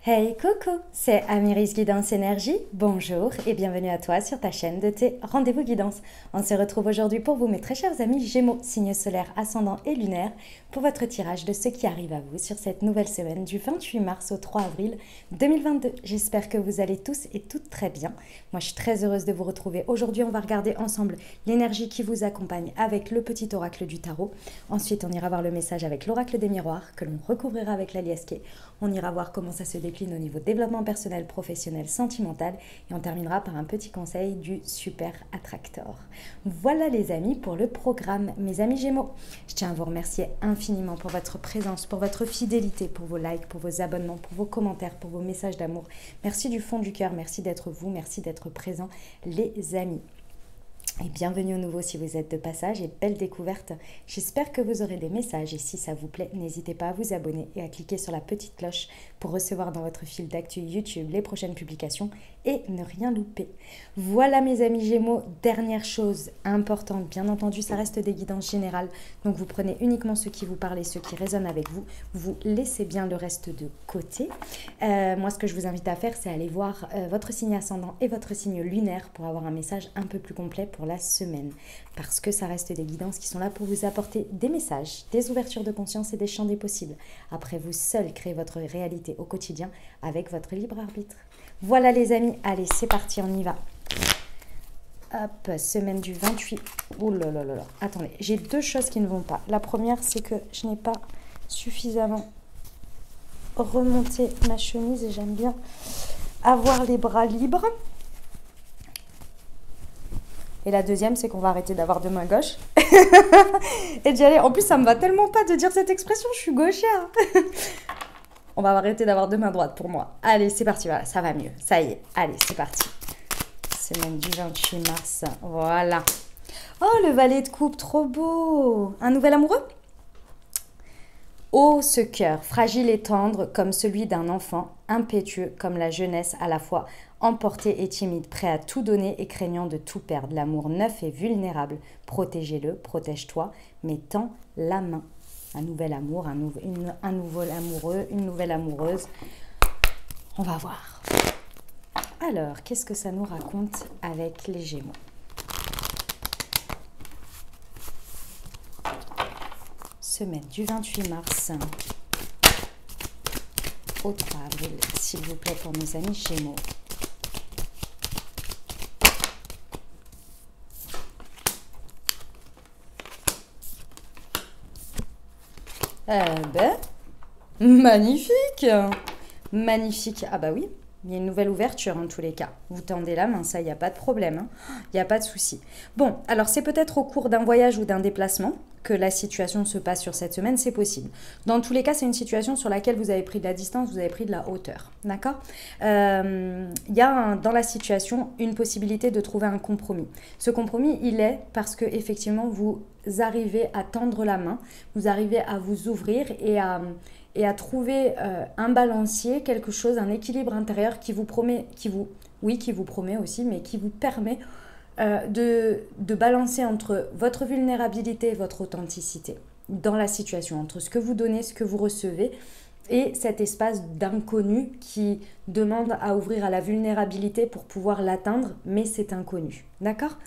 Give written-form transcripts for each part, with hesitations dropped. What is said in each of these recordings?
Hey coucou, c'est Amiris Guidance Énergie, bonjour et bienvenue à toi sur ta chaîne de tes rendez-vous guidance. On se retrouve aujourd'hui pour vous mes très chers amis Gémeaux, signe solaire, ascendant et lunaire, pour votre tirage de ce qui arrive à vous sur cette nouvelle semaine du 28 mars au 3 avril 2022. J'espère que vous allez tous et toutes très bien. Moi je suis très heureuse de vous retrouver. Aujourd'hui on va regarder ensemble l'énergie qui vous accompagne avec le petit oracle du tarot. Ensuite on ira voir le message avec l'oracle des miroirs que l'on recouvrira avec la liesquée. On ira voir comment ça se décline au niveau développement personnel, professionnel, sentimental et on terminera par un petit conseil du super attractor. Voilà les amis pour le programme. Mes amis Gémeaux, je tiens à vous remercier infiniment pour votre présence, pour votre fidélité, pour vos likes, pour vos abonnements, pour vos commentaires, pour vos messages d'amour. Merci du fond du cœur, merci d'être vous, merci d'être présents les amis. Et bienvenue au nouveau si vous êtes de passage et belle découverte. J'espère que vous aurez des messages et si ça vous plaît, n'hésitez pas à vous abonner et à cliquer sur la petite cloche pour recevoir dans votre fil d'actu YouTube les prochaines publications et ne rien louper. Voilà mes amis Gémeaux, dernière chose importante, bien entendu ça reste des guidances générales, donc vous prenez uniquement ce qui vous parle et ce qui résonne avec vous, vous laissez bien le reste de côté. Moi ce que je vous invite à faire c'est aller voir votre signe ascendant et votre signe lunaire pour avoir un message un peu plus complet pour la semaine, parce que ça reste des guidances qui sont là pour vous apporter des messages, des ouvertures de conscience et des champs des possibles. Après, vous seul créez votre réalité au quotidien avec votre libre arbitre. Voilà les amis, allez c'est parti, on y va. Hop, semaine du 28. Ouh là là là là. Attendez, j'ai deux choses qui ne vont pas. La première, c'est que je n'ai pas suffisamment remonté ma chemise et j'aime bien avoir les bras libres. Et la deuxième, c'est qu'on va arrêter d'avoir deux mains gauches. Et d'y aller. En plus, ça me va tellement pas de dire cette expression, je suis gauchère. On va arrêter d'avoir deux mains droites pour moi. Allez, c'est parti, voilà, ça va mieux. Ça y est, allez, c'est parti. Semaine du 28 mars, voilà. Oh, le valet de coupe, trop beau. Un nouvel amoureux ? Oh, ce cœur, fragile et tendre comme celui d'un enfant, impétueux comme la jeunesse à la fois, emporté et timide, prêt à tout donner et craignant de tout perdre. L'amour neuf et vulnérable, protégez-le, protège-toi, mais tends la main. Un nouvel amour, un nouvel amoureux, une nouvelle amoureuse. On va voir. Alors, qu'est-ce que ça nous raconte avec les Gémeaux ? Semaine du 28 mars au 3 avril, s'il vous plaît, pour mes amis Gémeaux. Magnifique! Magnifique! Ah bah oui, il y a une nouvelle ouverture en tous les cas. Vous tendez la main, ça, il n'y a pas de problème. Hein. Il n'y a pas de souci. Bon, alors c'est peut-être au cours d'un voyage ou d'un déplacement que la situation se passe sur cette semaine, c'est possible. Dans tous les cas, c'est une situation sur laquelle vous avez pris de la distance, vous avez pris de la hauteur. D'accord ? Il y a dans la situation une possibilité de trouver un compromis. Ce compromis, il est parce que effectivement vous arrivez à tendre la main, vous arrivez à vous ouvrir et à trouver un balancier, quelque chose, un équilibre intérieur qui vous promet, qui vous promet aussi, mais qui vous permet de balancer entre votre vulnérabilité et votre authenticité dans la situation, entre ce que vous donnez, ce que vous recevez et cet espace d'inconnu qui demande à ouvrir à la vulnérabilité pour pouvoir l'atteindre, mais c'est inconnu. D'accord ?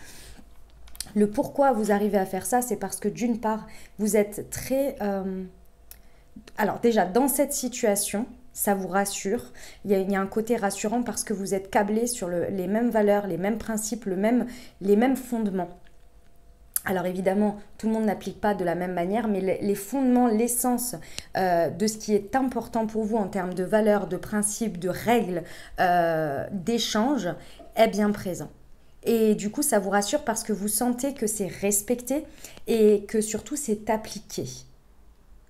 Le pourquoi vous arrivez à faire ça, c'est parce que d'une part, vous êtes très... Alors déjà, dans cette situation, ça vous rassure. Il y a un côté rassurant parce que vous êtes câblés sur les mêmes valeurs, les mêmes principes, les mêmes fondements. Alors évidemment, tout le monde n'applique pas de la même manière, mais les fondements, l'essence de ce qui est important pour vous en termes de valeurs, de principes, de règles, d'échanges, est bien présent. Et du coup, ça vous rassure parce que vous sentez que c'est respecté et que surtout c'est appliqué.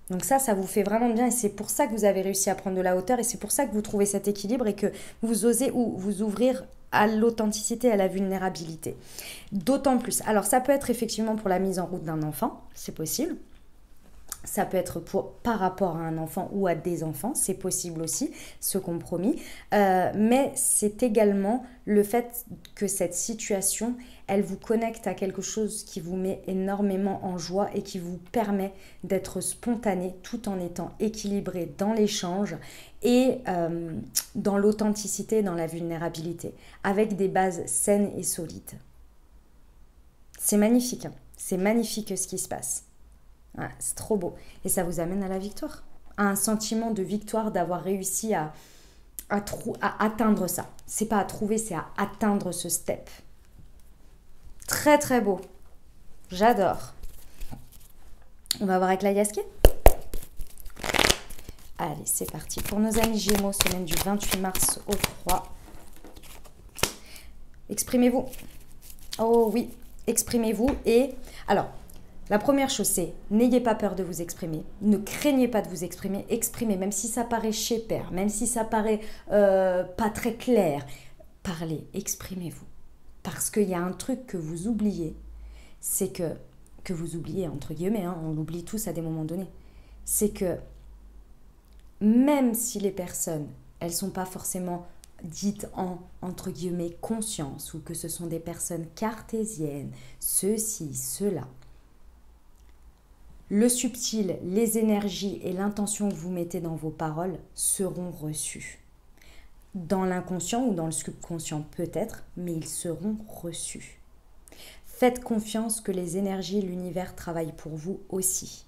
Donc ça vous fait vraiment bien et c'est pour ça que vous avez réussi à prendre de la hauteur et c'est pour ça que vous trouvez cet équilibre et que vous osez vous ouvrir à l'authenticité, à la vulnérabilité. D'autant plus. Alors ça peut être effectivement pour la mise en route d'un enfant, c'est possible. Ça peut être par rapport à un enfant ou à des enfants, c'est possible aussi, ce compromis. Mais c'est également le fait que cette situation, elle vous connecte à quelque chose qui vous met énormément en joie et qui vous permet d'être spontané tout en étant équilibré dans l'échange et dans l'authenticité, dans la vulnérabilité, avec des bases saines et solides. C'est magnifique, hein. C'est magnifique ce qui se passe. Ouais, c'est trop beau. Et ça vous amène à la victoire, à un sentiment de victoire, d'avoir réussi à atteindre ça. C'est pas à trouver, c'est à atteindre ce step. Très très beau. J'adore. On va voir avec la Yaské. Allez, c'est parti. Pour nos amis Gémeaux, semaine du 28 mars au 3. Exprimez-vous. Oh oui, exprimez-vous. Et alors, la première chose, c'est n'ayez pas peur de vous exprimer. Ne craignez pas de vous exprimer. Exprimez, même si ça paraît chez-père, même si ça paraît pas très clair. Parlez, exprimez-vous. Parce qu'il y a un truc que vous oubliez, c'est que vous oubliez, entre guillemets, hein, on l'oublie tous à des moments donnés, c'est que même si les personnes, elles ne sont pas forcément dites en, entre guillemets, conscience, ou que ce sont des personnes cartésiennes, ceci, cela, le subtil, les énergies et l'intention que vous mettez dans vos paroles seront reçues. Dans l'inconscient ou dans le subconscient peut-être, mais ils seront reçus. Faites confiance que les énergies et l'univers travaillent pour vous aussi.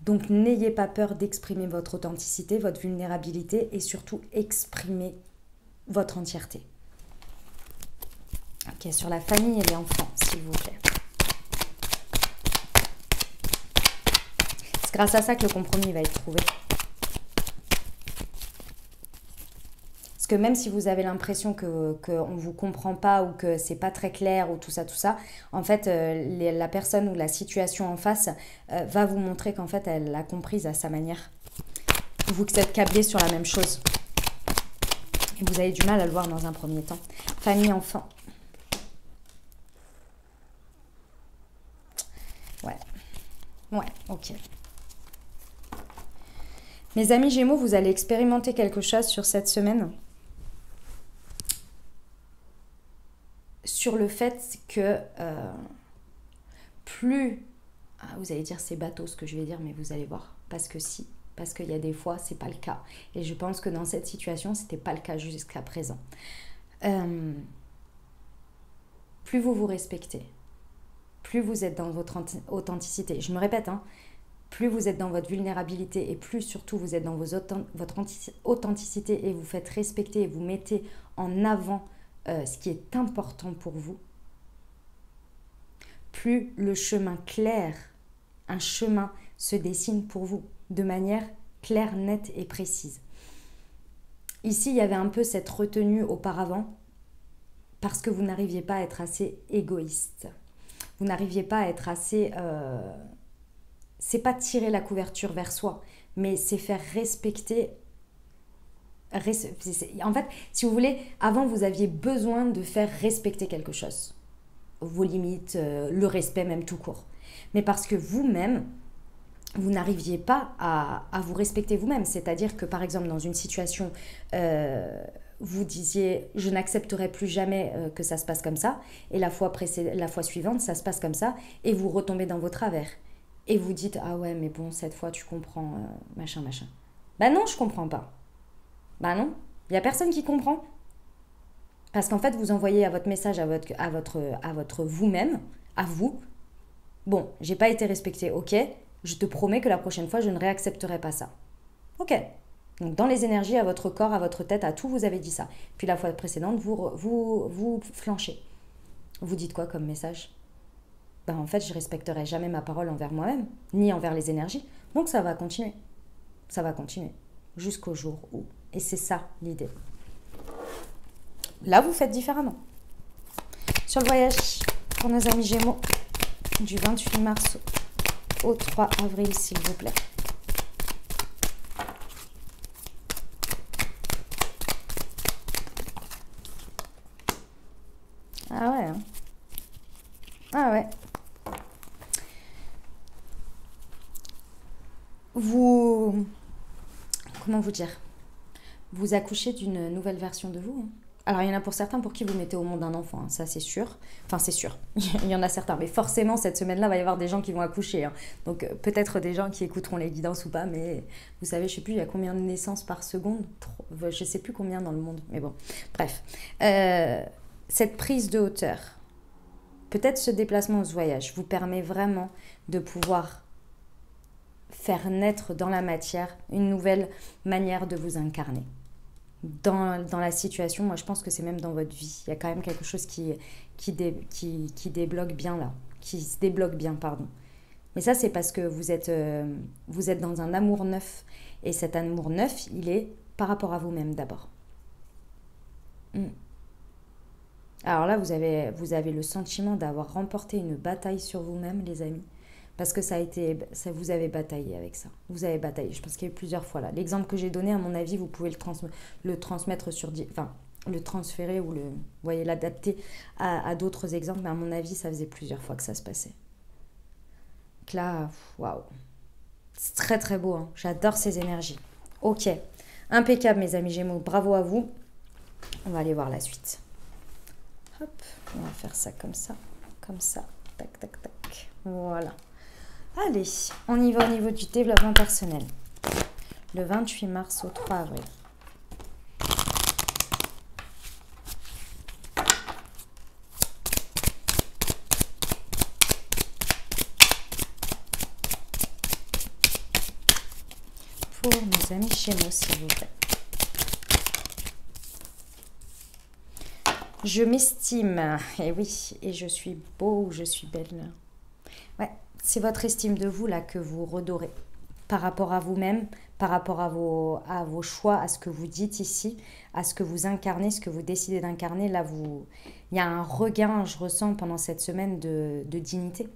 Donc n'ayez pas peur d'exprimer votre authenticité, votre vulnérabilité et surtout exprimer votre entièreté. Ok, sur la famille et les enfants, s'il vous plaît. C'est grâce à ça que le compromis va être trouvé. Parce que même si vous avez l'impression qu'on ne vous comprend pas ou que c'est pas très clair ou tout ça, en fait, la personne ou la situation en face va vous montrer qu'en fait, elle l'a comprise à sa manière. Vous êtes câblés sur la même chose. Et vous avez du mal à le voir dans un premier temps. Famille, enfant. Ouais. Ouais, ok. Mes amis Gémeaux, vous allez expérimenter quelque chose sur cette semaine. Sur le fait que plus... vous allez dire c'est bateau ce que je vais dire, mais vous allez voir. Parce que si. Parce qu'il y a des fois, c'est pas le cas. Et je pense que dans cette situation, c'était pas le cas jusqu'à présent. Plus vous vous respectez, plus vous êtes dans votre authenticité. Je me répète, hein, plus vous êtes dans votre vulnérabilité et plus surtout vous êtes dans votre authenticité et vous faites respecter et vous mettez en avant ce qui est important pour vous, plus le chemin clair, un chemin se dessine pour vous de manière claire, nette et précise. Ici, il y avait un peu cette retenue auparavant parce que vous n'arriviez pas à être assez égoïste. Vous n'arriviez pas à être assez... c'est pas tirer la couverture vers soi, mais c'est faire respecter... En fait, si vous voulez, avant, vous aviez besoin de faire respecter quelque chose. Vos limites, le respect même tout court. Mais parce que vous-même, vous n'arriviez pas à vous respecter vous-même. C'est-à-dire que, par exemple, dans une situation, vous disiez « je n'accepterai plus jamais que ça se passe comme ça ». Et la fois suivante, ça se passe comme ça. Et vous retombez dans vos travers. Et vous dites « ah ouais, mais bon, cette fois, tu comprends, machin, machin ». Ben non, je comprends pas. Ben non, il n'y a personne qui comprend. Parce qu'en fait, vous envoyez à votre message, à votre vous-même, à vous. Bon, j'ai pas été respectée, ok. Je te promets que la prochaine fois, je ne réaccepterai pas ça. Ok. Donc, dans les énergies, à votre corps, à votre tête, à tout, vous avez dit ça. Puis la fois précédente, vous flanchez. Vous dites quoi comme message? Ben, en fait, je respecterai jamais ma parole envers moi-même, ni envers les énergies. Donc, ça va continuer. Ça va continuer. Jusqu'au jour où... Et c'est ça, l'idée. Là, vous faites différemment. Sur le voyage, pour nos amis Gémeaux, du 28 mars au 3 avril, s'il vous plaît. Ah ouais, hein. Ah ouais. Comment vous dire? Vous accouchez d'une nouvelle version de vous. Hein. Alors, il y en a pour certains pour qui vous mettez au monde un enfant, hein, ça c'est sûr. Enfin, c'est sûr, il y en a certains. Mais forcément, cette semaine-là, il va y avoir des gens qui vont accoucher. Hein. Donc, peut-être des gens qui écouteront les guidances ou pas, mais vous savez, je sais plus, il y a combien de naissances par seconde? Je sais plus combien dans le monde, mais bon. Bref, cette prise de hauteur, peut-être ce déplacement, ce voyage, vous permet vraiment de pouvoir faire naître dans la matière une nouvelle manière de vous incarner. Dans la situation, moi je pense que c'est même dans votre vie. Il y a quand même quelque chose qui débloque bien là, qui se débloque bien, pardon. Mais ça, c'est parce que vous êtes dans un amour neuf. Et cet amour neuf, il est par rapport à vous-même d'abord. Alors là, vous avez le sentiment d'avoir remporté une bataille sur vous-même, les amis. Parce que vous avez bataillé avec ça. Vous avez bataillé. Je pense qu'il y a eu plusieurs fois là. L'exemple que j'ai donné, à mon avis, vous pouvez le transmettre le transférer ou l'adapter à d'autres exemples. Mais à mon avis, ça faisait plusieurs fois que ça se passait. Donc là, waouh. C'est très très beau. Hein. J'adore ces énergies. Ok. Impeccable, mes amis Gémeaux. Bravo à vous. On va aller voir la suite. Hop. On va faire ça comme ça. Comme ça. Tac, tac, tac. Voilà. Allez, on y va au niveau du développement personnel. Le 28 mars au 3 avril. Pour mes amis Gémeaux, s'il vous plaît. Je m'estime, et oui, et je suis beau ou je suis belle. Ouais. C'est votre estime de vous là que vous redorez par rapport à vous-même, par rapport à vos choix, à ce que vous dites ici, à ce que vous incarnez, ce que vous décidez d'incarner. Là, il y a un regain, je ressens pendant cette semaine de dignité.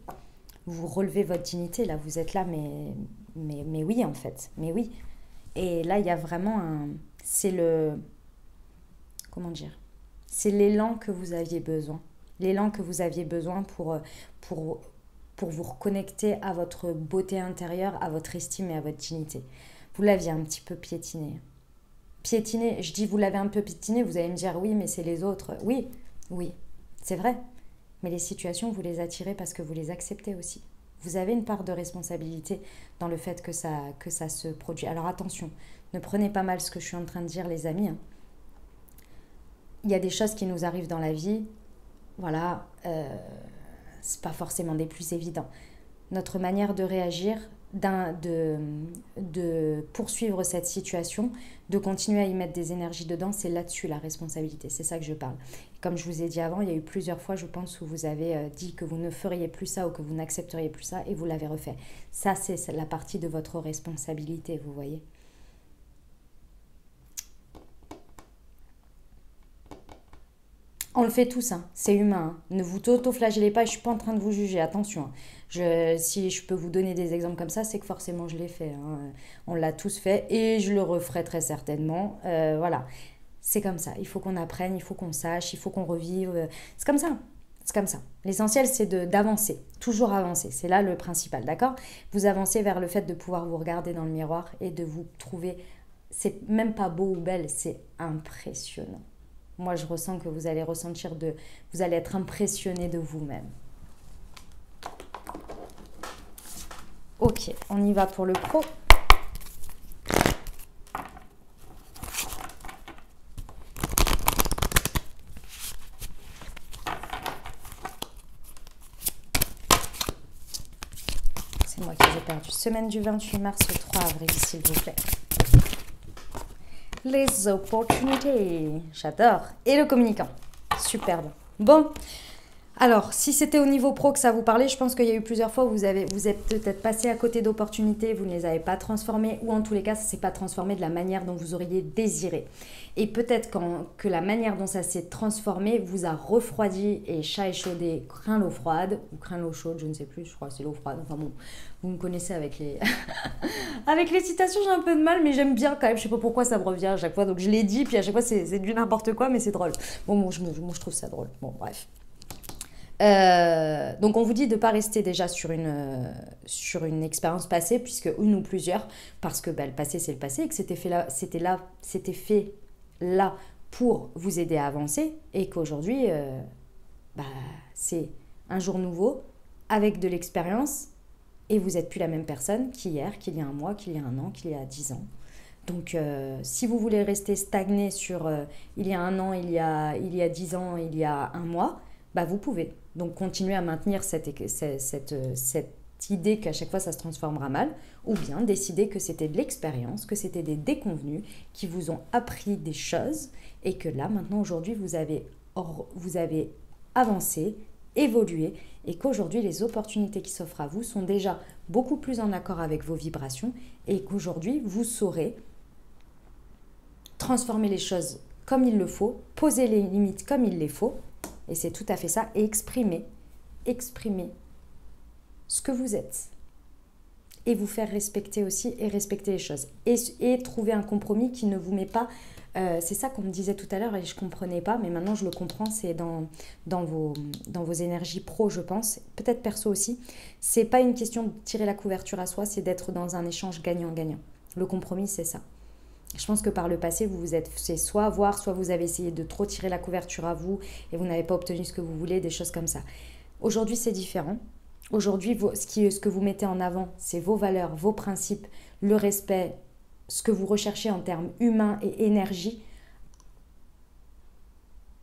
Vous relevez votre dignité, là, vous êtes là, mais oui, en fait, mais oui. Et là, il y a vraiment comment dire, c'est l'élan que vous aviez besoin. L'élan que vous aviez besoin pour vous reconnecter à votre beauté intérieure, à votre estime et à votre dignité. Vous l'aviez un petit peu piétiné. Piétiné, je dis vous l'avez un peu piétiné, vous allez me dire oui, mais c'est les autres. Oui, c'est vrai. Mais les situations, vous les attirez parce que vous les acceptez aussi. Vous avez une part de responsabilité dans le fait que ça se produit. Alors attention, ne prenez pas mal ce que je suis en train de dire, les amis. Il y a des choses qui nous arrivent dans la vie, voilà, c'est pas forcément des plus évidents. Notre manière de réagir, de poursuivre cette situation, de continuer à y mettre des énergies dedans, c'est là-dessus la responsabilité, c'est ça que je parle. Comme je vous ai dit avant, il y a eu plusieurs fois, je pense, où vous avez dit que vous ne feriez plus ça ou que vous n'accepteriez plus ça et vous l'avez refait. Ça, c'est la partie de votre responsabilité, vous voyez. On le fait tous, hein. C'est humain. Hein. Ne vous auto-flagellez pas, je ne suis pas en train de vous juger, attention. Si je peux vous donner des exemples comme ça, c'est que forcément je l'ai fait. Hein. On l'a tous fait et je le referai très certainement. Voilà, c'est comme ça. Il faut qu'on apprenne, il faut qu'on sache, il faut qu'on revive. C'est comme ça. C'est comme ça. L'essentiel, c'est d'avancer, toujours avancer. C'est là le principal, d'accord? Vous avancez vers le fait de pouvoir vous regarder dans le miroir et de vous trouver... C'est même pas beau ou belle, c'est impressionnant. Moi, je ressens que vous allez vous allez être impressionné de vous-même. Ok, on y va pour le pro. C'est moi qui ai perdu. Semaine du 28 mars au 3 avril, s'il vous plaît. Les opportunités, j'adore. Et le communicant, superbe. Bon, alors, si c'était au niveau pro que ça vous parlait, je pense qu'il y a eu plusieurs fois où vous êtes peut-être passé à côté d'opportunités, vous ne les avez pas transformées, ou en tous les cas, ça ne s'est pas transformé de la manière dont vous auriez désiré. Et peut-être que la manière dont ça s'est transformé vous a refroidi et chat échaudé, craint l'eau froide, ou craint l'eau chaude, je ne sais plus, je crois que c'est l'eau froide. Enfin bon, vous me connaissez avec les... avec les citations, j'ai un peu de mal, mais j'aime bien quand même, je ne sais pas pourquoi ça me revient à chaque fois, donc je l'ai dit, puis à chaque fois c'est du n'importe quoi, mais c'est drôle. Bon, moi je trouve ça drôle, bon bref. Donc on vous dit de ne pas rester déjà sur une expérience passée, puisque une ou plusieurs, parce que le passé c'est le passé et que c'était fait là pour vous aider à avancer et qu'aujourd'hui, c'est un jour nouveau avec de l'expérience et vous n'êtes plus la même personne qu'hier, qu'il y a un mois, qu'il y a un an, qu'il y a 10 ans. Donc, si vous voulez rester stagné sur il y a un an, il y a 10 ans, il y a un mois, vous pouvez. Donc, continuez à maintenir cette idée qu'à chaque fois, ça se transformera mal, ou bien décider que c'était de l'expérience, que c'était des déconvenus qui vous ont appris des choses et que là, maintenant, aujourd'hui, vous avez avancé, évolué et qu'aujourd'hui, les opportunités qui s'offrent à vous sont déjà beaucoup plus en accord avec vos vibrations et qu'aujourd'hui, vous saurez transformer les choses comme il le faut, poser les limites comme il les faut, et c'est tout à fait ça, et exprimer ce que vous êtes, et vous faire respecter aussi, et respecter les choses, et trouver un compromis qui ne vous met pas, c'est ça qu'on me disait tout à l'heure, et je ne comprenais pas, mais maintenant je le comprends, c'est dans vos énergies pro, je pense, peut-être perso aussi, c'est pas une question de tirer la couverture à soi, c'est d'être dans un échange gagnant-gagnant. Le compromis, c'est ça. Je pense que par le passé, c'est soit avoir, soit vous avez essayé de trop tirer la couverture à vous et vous n'avez pas obtenu ce que vous voulez, des choses comme ça. Aujourd'hui, c'est différent. Aujourd'hui, ce que vous mettez en avant, c'est vos valeurs, vos principes, le respect, ce que vous recherchez en termes humains et énergie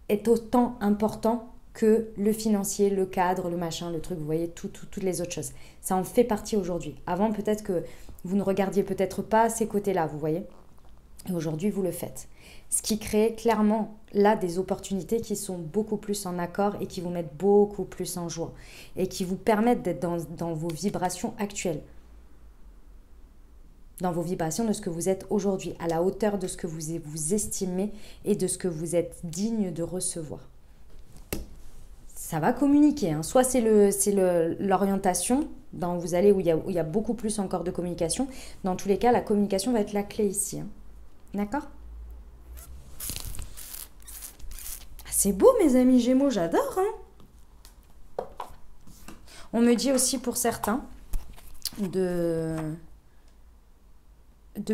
est autant important que le financier, le cadre, le machin, le truc, vous voyez, toutes les autres choses. Ça en fait partie aujourd'hui. Avant, peut-être que vous ne regardiez peut-être pas ces côtés-là, vous voyez. Et aujourd'hui, vous le faites. Ce qui crée clairement là des opportunités qui sont beaucoup plus en accord et qui vous mettent beaucoup plus en joie et qui vous permettent d'être dans vos vibrations actuelles. Dans vos vibrations de ce que vous êtes aujourd'hui, à la hauteur de ce que vous estimez et de ce que vous êtes digne de recevoir. Ça va communiquer, hein. Soit c'est l'orientation où il y a beaucoup plus encore de communication. Dans tous les cas, la communication va être la clé ici, hein. D'accord? C'est beau, mes amis Gémeaux, j'adore, hein. On me dit aussi pour certains de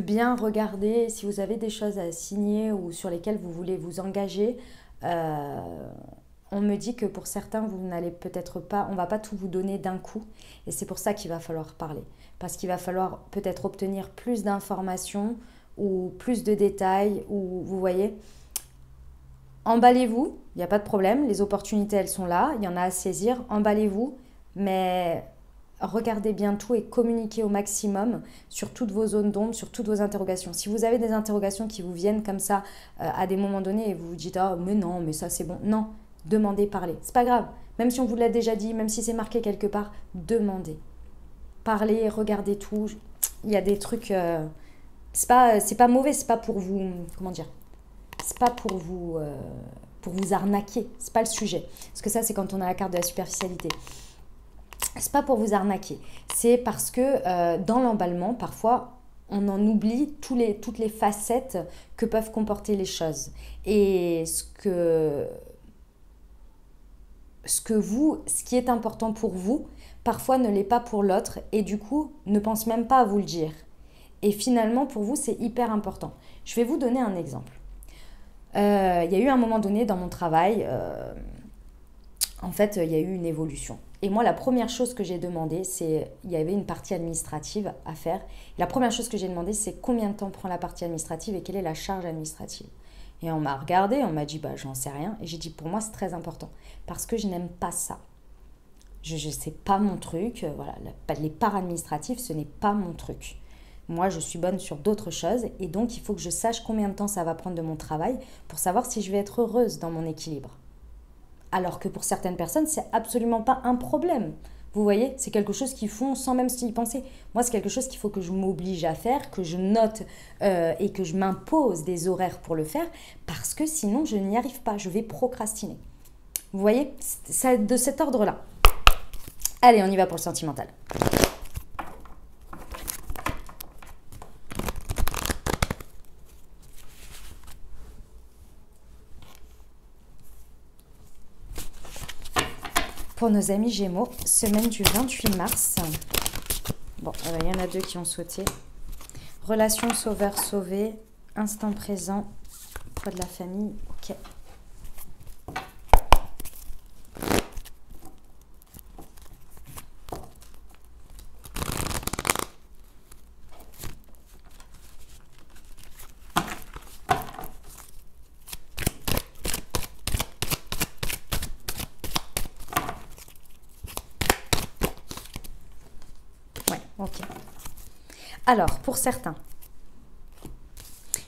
bien regarder si vous avez des choses à signer ou sur lesquelles vous voulez vous engager. On me dit que pour certains, vous n'allez peut-être pas, on ne va pas tout vous donner d'un coup. Et c'est pour ça qu'il va falloir parler. Parce qu'il va falloir peut-être obtenir plus d'informations ou plus de détails, ou vous voyez, emballez-vous, il n'y a pas de problème, les opportunités elles sont là, il y en a à saisir, emballez-vous, mais regardez bien tout et communiquez au maximum sur toutes vos zones d'ombre, sur toutes vos interrogations. Si vous avez des interrogations qui vous viennent comme ça à des moments donnés et vous vous dites « Ah, mais non, mais ça c'est bon », non, demandez, parlez, c'est pas grave, même si on vous l'a déjà dit, même si c'est marqué quelque part, demandez. Parlez, regardez tout, il y a des trucs... c'est pas mauvais, c'est pas pour vous, comment dire, c'est pas pour vous arnaquer, c'est pas le sujet. Parce que ça, c'est quand on a la carte de la superficialité. C'est pas pour vous arnaquer, c'est parce que dans l'emballement, parfois, on en oublie toutes les facettes que peuvent comporter les choses. Et ce qui est important pour vous, parfois ne l'est pas pour l'autre, et du coup, ne pense même pas à vous le dire. Et finalement, pour vous, c'est hyper important. Je vais vous donner un exemple. Il y a eu un moment donné dans mon travail, en fait, il y a eu une évolution. Et moi, la première chose que j'ai demandé, il y avait une partie administrative à faire. Et la première chose que j'ai demandé, c'est combien de temps prend la partie administrative et quelle est la charge administrative. Et on m'a regardé, on m'a dit, j'en sais rien. Et j'ai dit, pour moi, c'est très important. Parce que je n'aime pas ça. C'est pas mon truc. Voilà, les parts administratives, ce n'est pas mon truc. Moi, je suis bonne sur d'autres choses et donc il faut que je sache combien de temps ça va prendre de mon travail pour savoir si je vais être heureuse dans mon équilibre. Alors que pour certaines personnes, c'est absolument pas un problème. Vous voyez, c'est quelque chose qu'ils font sans même s'y penser. Moi, c'est quelque chose qu'il faut que je m'oblige à faire, que je note et que je m'impose des horaires pour le faire parce que sinon, je n'y arrive pas. Je vais procrastiner. Vous voyez, c'est de cet ordre-là. Allez, on y va pour le sentimental. Pour nos amis Gémeaux, semaine du 28 mars. Bon, il y en a deux qui ont sauté. Relation sauveur-sauvé, instant présent, Poids de la famille, ok. Ouais, ok. Alors, pour certains,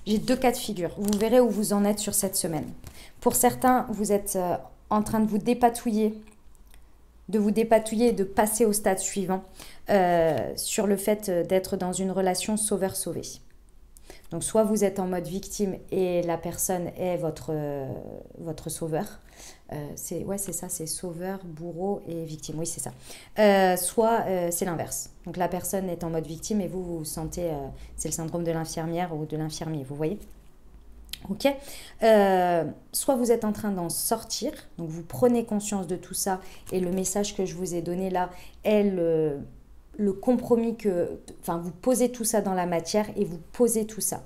j'ai 2 cas de figure. Vous verrez où vous en êtes sur cette semaine. Pour certains, vous êtes en train de vous dépatouiller, et de passer au stade suivant sur le fait d'être dans une relation sauveur-sauvé. Donc, soit vous êtes en mode victime et la personne est votre sauveur. C'est ça, c'est sauveur, bourreau et victime. Oui, c'est ça. Soit c'est l'inverse. Donc, la personne est en mode victime et vous vous sentez... c'est le syndrome de l'infirmière ou de l'infirmier, vous voyez? Ok. Soit vous êtes en train d'en sortir, donc vous prenez conscience de tout ça et le message que je vous ai donné là est le compromis que... Enfin, vous posez tout ça dans la matière et vous posez tout ça.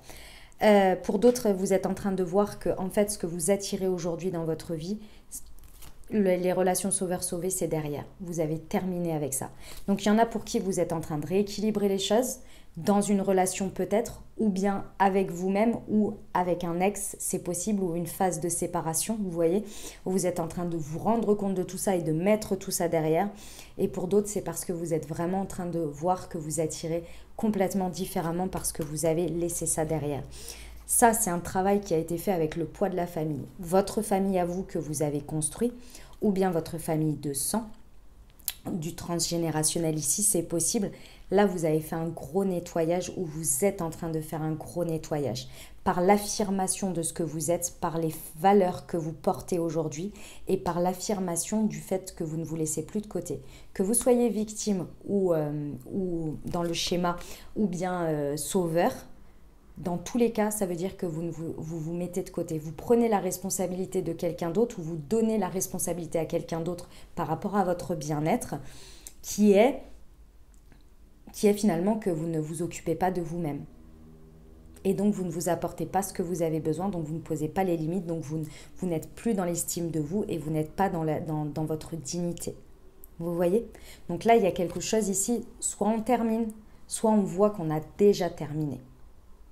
Pour d'autres, vous êtes en train de voir que en fait, ce que vous attirez aujourd'hui dans votre vie, les relations sauveur-sauvé, c'est derrière. Vous avez terminé avec ça. Donc, il y en a pour qui vous êtes en train de rééquilibrer les choses dans une relation peut-être, ou bien avec vous-même, ou avec un ex, c'est possible, ou une phase de séparation, vous voyez, où vous êtes en train de vous rendre compte de tout ça et de mettre tout ça derrière. Et pour d'autres, c'est parce que vous êtes vraiment en train de voir que vous attirez complètement différemment parce que vous avez laissé ça derrière. Ça, c'est un travail qui a été fait avec le poids de la famille. Votre famille à vous que vous avez construit, ou bien votre famille de sang, du transgénérationnel ici, c'est possible. Là, vous avez fait un gros nettoyage ou vous êtes en train de faire un gros nettoyage par l'affirmation de ce que vous êtes, par les valeurs que vous portez aujourd'hui et par l'affirmation du fait que vous ne vous laissez plus de côté. Que vous soyez victime ou dans le schéma ou bien sauveur, dans tous les cas, ça veut dire que vous mettez de côté. Vous prenez la responsabilité de quelqu'un d'autre ou vous donnez la responsabilité à quelqu'un d'autre par rapport à votre bien-être qui est finalement que vous ne vous occupez pas de vous-même. Et donc, vous ne vous apportez pas ce que vous avez besoin, donc vous ne posez pas les limites, donc vous n'êtes plus dans l'estime de vous et vous n'êtes pas dans votre dignité. Vous voyez? Donc là, il y a quelque chose ici, soit on termine, soit on voit qu'on a déjà terminé.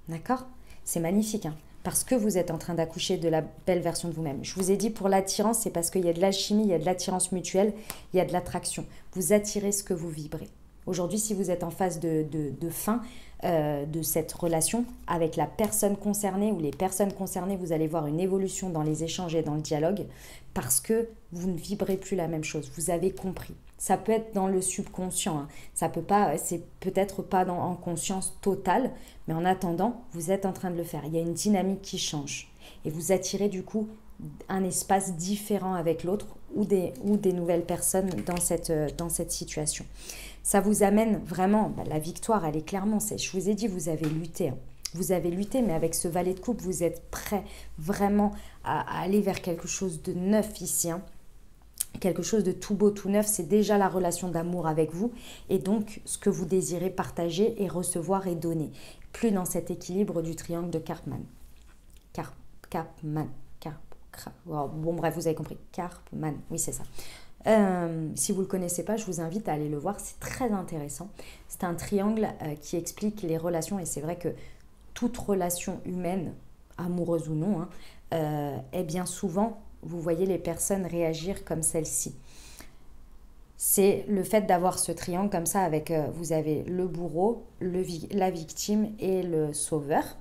D'accord? C'est magnifique, hein, parce que vous êtes en train d'accoucher de la belle version de vous-même. Je vous ai dit pour l'attirance, c'est parce qu'il y a de l'alchimie, il y a de l'attirance mutuelle, il y a de l'attraction. Vous attirez ce que vous vibrez. Aujourd'hui, si vous êtes en phase de fin de cette relation avec la personne concernée ou les personnes concernées, vous allez voir une évolution dans les échanges et dans le dialogue parce que vous ne vibrez plus la même chose. Vous avez compris. Ça peut être dans le subconscient, hein. Ça peut pas, c'est peut-être pas en conscience totale, mais en attendant, vous êtes en train de le faire. Il y a une dynamique qui change et vous attirez du coup un espace différent avec l'autre ou des nouvelles personnes dans cette situation. Ça vous amène vraiment, la victoire, elle est clairement, je vous ai dit, vous avez lutté. Hein. Vous avez lutté, mais avec ce valet de coupe, vous êtes prêt vraiment à aller vers quelque chose de neuf ici. Hein. Quelque chose de tout beau, tout neuf, c'est déjà la relation d'amour avec vous. Et donc, ce que vous désirez partager et recevoir et donner. Plus dans cet équilibre du triangle de Karpman. Bon, bref, vous avez compris. Karpman, oui, c'est ça. Si vous ne le connaissez pas, je vous invite à aller le voir, c'est très intéressant. C'est un triangle qui explique les relations et c'est vrai que toute relation humaine, amoureuse ou non, est bien souvent, vous voyez les personnes réagir comme celle-ci. C'est le fait d'avoir ce triangle comme ça avec, vous avez le bourreau, la victime et le sauveur.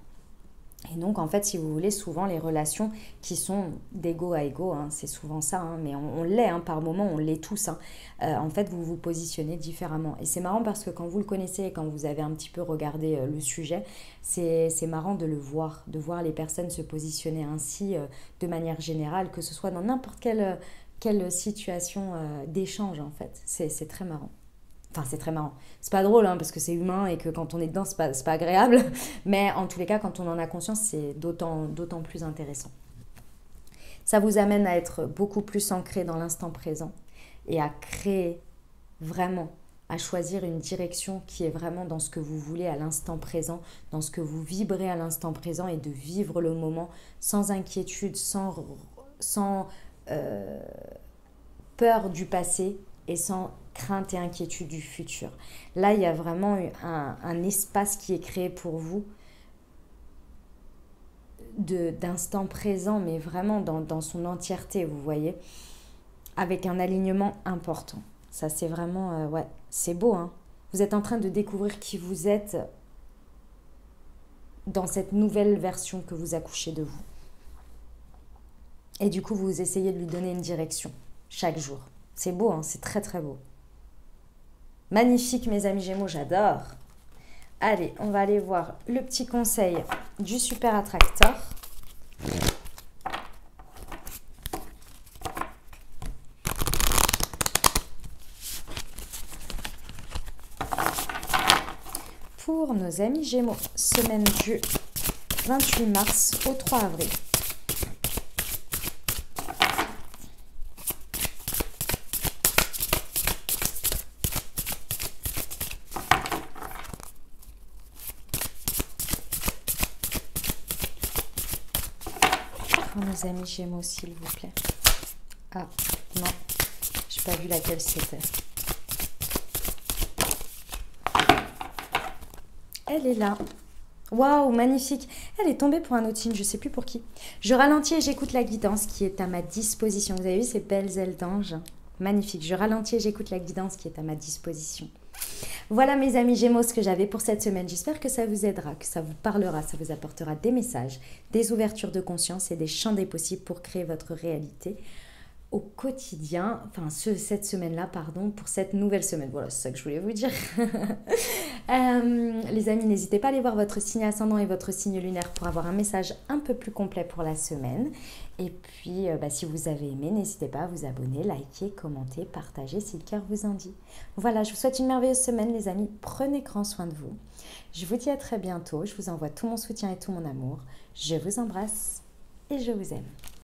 Et donc, en fait, si vous voulez, souvent les relations qui sont d'ego à ego, hein, c'est souvent ça, hein, mais on l'est, hein, par moment, on l'est tous. Hein. En fait, vous vous positionnez différemment. Et c'est marrant parce que quand vous le connaissez et quand vous avez un petit peu regardé le sujet, c'est marrant de le voir, de voir les personnes se positionner ainsi de manière générale, que ce soit dans n'importe quelle situation d'échange, en fait. C'est très marrant. Enfin, c'est très marrant. C'est pas drôle, hein, parce que c'est humain et que quand on est dedans, c'est pas agréable. Mais en tous les cas, quand on en a conscience, c'est d'autant plus intéressant. Ça vous amène à être beaucoup plus ancré dans l'instant présent et à créer vraiment à choisir une direction qui est vraiment dans ce que vous voulez à l'instant présent, dans ce que vous vibrez à l'instant présent et de vivre le moment sans inquiétude, sans peur du passé et sans crainte et inquiétude du futur. Là, il y a vraiment un espace qui est créé pour vous d'instant présent, mais vraiment dans son entièreté, vous voyez, avec un alignement important. Ça, c'est vraiment... ouais, c'est beau, hein. Vous êtes en train de découvrir qui vous êtes dans cette nouvelle version que vous accouchez de vous. Et du coup, vous essayez de lui donner une direction chaque jour. C'est beau, hein, c'est très très beau. Magnifique, mes amis Gémeaux, j'adore. Allez, on va aller voir le petit conseil du super attracteur. Pour nos amis Gémeaux, semaine du 28 mars au 3 avril. Pour nos amis Gémeaux, s'il vous plaît. Ah, non, j'ai pas vu laquelle c'était. Elle est là. Waouh, magnifique. Elle est tombée pour un autre signe, je ne sais plus pour qui. Je ralentis et j'écoute la guidance qui est à ma disposition. Vous avez vu ces belles ailes d'ange? Magnifique. Je ralentis et j'écoute la guidance qui est à ma disposition. Voilà mes amis Gémeaux ce que j'avais pour cette semaine. J'espère que ça vous aidera, que ça vous parlera, ça vous apportera des messages, des ouvertures de conscience et des champs des possibles pour créer votre réalité au quotidien, enfin cette semaine-là, pardon, pour cette nouvelle semaine. Voilà, c'est ça que je voulais vous dire. Les amis, n'hésitez pas à aller voir votre signe ascendant et votre signe lunaire pour avoir un message un peu plus complet pour la semaine. Et puis, si vous avez aimé, n'hésitez pas à vous abonner, liker, commenter, partager si le cœur vous en dit. Voilà, je vous souhaite une merveilleuse semaine, les amis. Prenez grand soin de vous. Je vous dis à très bientôt. Je vous envoie tout mon soutien et tout mon amour. Je vous embrasse et je vous aime.